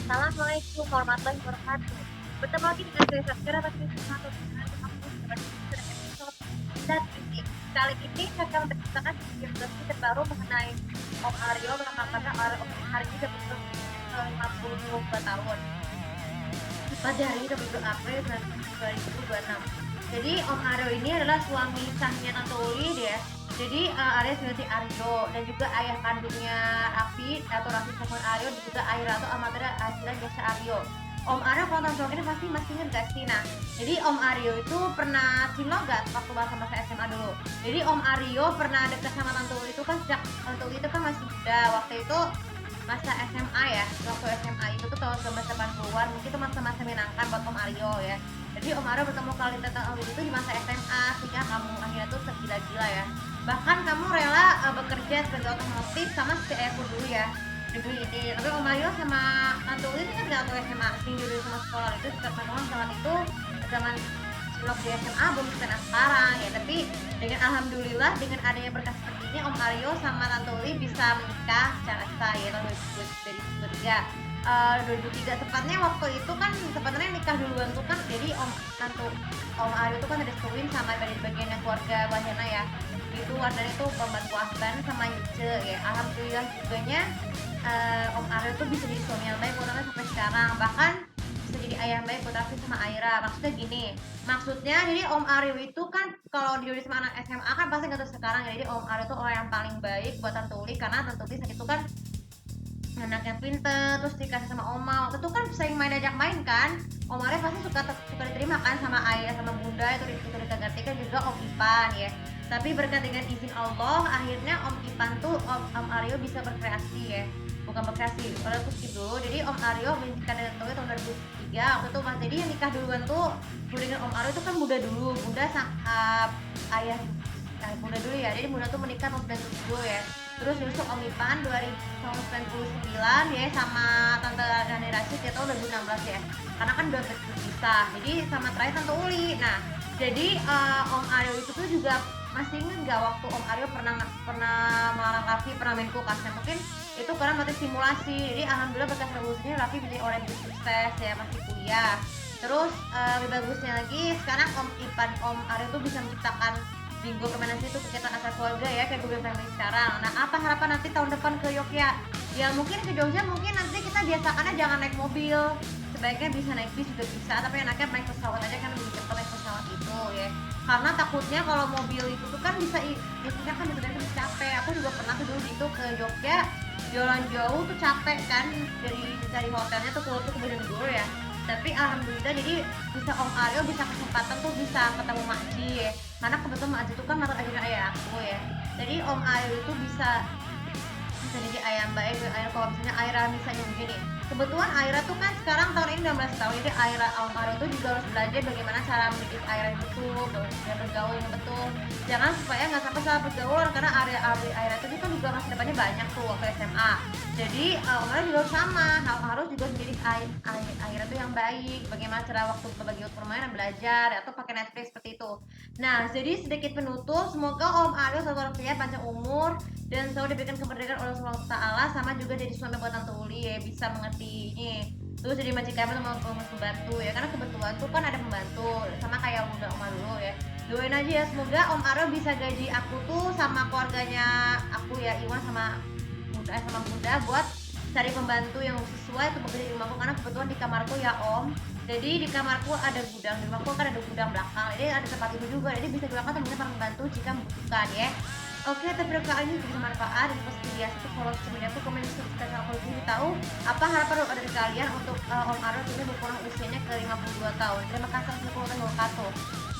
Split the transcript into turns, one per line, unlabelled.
Assalamualaikum warahmatullahi wabarakatuh. Bertemu lagi dengan saya Safira pada satu dengan aku pada episode dan ini. Kali ini saya akan menceritakan informasi terbaru mengenai Om Aryo karena Om hari ini sudah berusia 52 tahun. Pada hari ini 22 April 2026. Jadi Om Aryo ini adalah suami sahnya Tante Uli dia. Jadi alias Suniti Aryo dan juga ayah kandungnya Raffi atau Raffi Safwan Aryo dan juga ayah atau Amatera Azila Desa Aryo. Om Aryo kalau tahun ini pasti masih ingat gak sih? Nah, jadi Om Aryo itu pernah cinlok gak waktu masa-masa SMA dulu? Jadi Om Aryo pernah deket sama Tante Uli itu kan sejak Tante Uli itu kan masih muda. Waktu itu masa SMA ya, waktu SMA itu tuh tahun 1980-an, mungkin itu masa-masa menyenangkan buat Om Aryo ya. Jadi Om Aryo bertemu kali Tante Uli itu di masa SMA, sehingga kamu akhirnya tuh tergila-gila ya. Bahkan kamu rela bekerja sebagai otomotif sama si ayahku dulu ya, negeri ini. Tapi Om Aryo sama Tante Uli ini kan gak waktu SMA, tinggi dulu sama sekolah itu memang saat itu zaman cilok di SMA belum sekarang sekarang ya. Tapi dengan alhamdulillah dengan adanya berkas seperti ini Om Aryo sama Tante Uli bisa menikah secara sah ya tahun 2003 tepatnya. Waktu itu kan sebenarnya nikah duluan tuh kan, jadi Om Aryo tuh kan direstuin sama dari bagiannya keluarga Wahana ya, itu warnanya tuh pembantu Ahban sama Yuce ya. Alhamdulillah juganya Om Aryo tuh bisa jadi suami yang baik buat sampai sekarang, bahkan bisa jadi ayah yang baik buat Raffi sama Aira. Maksudnya gini, maksudnya jadi Om Aryo itu kan kalau di sama anak SMA kan pasti nggak tahu sekarang ya. Jadi Om Aryo tuh orang yang paling baik buat Tante Uli karena Tante Uli saat itu kan anaknya pinter, terus dikasih sama Oma. Waktu itu kan sering main ajak main kan. Om Aryo pasti suka diterima kan sama ayah sama bunda, itu digantikan juga Om Ipan ya. Tapi berkat dengan izin Allah akhirnya Om Ipan tuh Om Aryo bisa berkreasi ya. Bukan berkreasi, oleh aku skip dulu. Jadi Om Aryo menikah dengan Towi tahun 2003. Waktu itu mas, jadi yang nikah duluan tuh dengan Om Aryo itu kan bunda dulu, bunda sama ayah bunda dulu ya. Jadi bunda tuh menikah tahun 97 ya. Terus nyusul Om Ipan 2099 ya, sama Tante Rani Rashid ya tahun 2016 ya. Karena kan udah berpisah. Jadi sama terakhir Tante Uli. Nah, jadi Om Aryo itu tuh juga masih inget gak waktu Om Aryo pernah melarang Raffi pernah main kulkasnya? Mungkin itu karena mati simulasi. Jadi alhamdulillah berkat revolusinya Raffi jadi orang yang sukses ya, masih kuliah. Terus lebih bagusnya lagi sekarang Om Aryo tuh bisa menciptakan bingo permainan itu kegiatan asal keluarga ya, kayak Google Family sekarang. Nah, apa harapan nanti tahun depan ke Yogyakarta? Ya mungkin ke Jogja, mungkin nanti kita biasakannya jangan naik mobil, sebaiknya bisa naik bis juga bisa, tapi enaknya naik pesawat aja kan lebih cepat naik pesawat itu ya. Karena takutnya kalau mobil itu tuh kan bisa istrinya kan bisa capek. Aku juga pernah tuh dulu gitu ke Jogja, jalan jauh tuh capek kan, dari hotelnya tuh keluar tuh ke Bojonegoro ya. Tapi alhamdulillah jadi bisa Om Aryo bisa kesempatan tuh bisa ketemu Makji ya, karena kebetulan Makji itu kan mantan ajudan ayah aku ya. Jadi Om Aryo itu bisa jadi ayam baik. Kalau misalnya Aira misalnya begini, kebetulan Aira tuh kan sekarang tahun ini 16 tahun, jadi Om Aryo tuh juga harus belajar bagaimana cara mendidik Aira yang betul dan bergaul yang betul, jangan supaya nggak sampai salah pergaulan, karena Aira itu kan juga masa depannya banyak tuh waktu SMA. Jadi Om Aryo juga sama, harus juga mendidik Aira tuh yang baik, bagaimana cara waktu berbagi waktu permainan belajar atau pakai Netflix seperti itu. Nah, jadi sedikit penutup, semoga Om Aryo selalu panjang umur dan selalu diberikan kemerdekaan oleh Allah Ta'ala, sama juga jadi suami buat Tante Uli ya, bisa mengerti ini. Terus jadi majikan sama pembantu ya, karena kebetulan tuh kan ada pembantu sama kayak bunda Oma dulu ya. Doain aja ya, semoga Om Aryo bisa gaji aku tuh sama keluarganya aku ya, Iwan sama bunda buat cari pembantu yang sesuai untuk bekerja di rumahku, karena kebetulan di kamarku ya Om, jadi di kamarku ada gudang, di rumahku kan ada gudang belakang, jadi ada tempat tidur juga, jadi bisa digunakan teman-teman para pembantu jika membutuhkan ya. Oke, tapi kali ini bisa bermanfaat dan seperti biasa tuh follow social media aku, komen di subscribe channel aku, jadi tahu apa harapan dari kalian untuk Om Aryo ini berkurang usianya ke 52 tahun. Terima kasih. Assalamualaikum warahmatullahi wabarakatuh.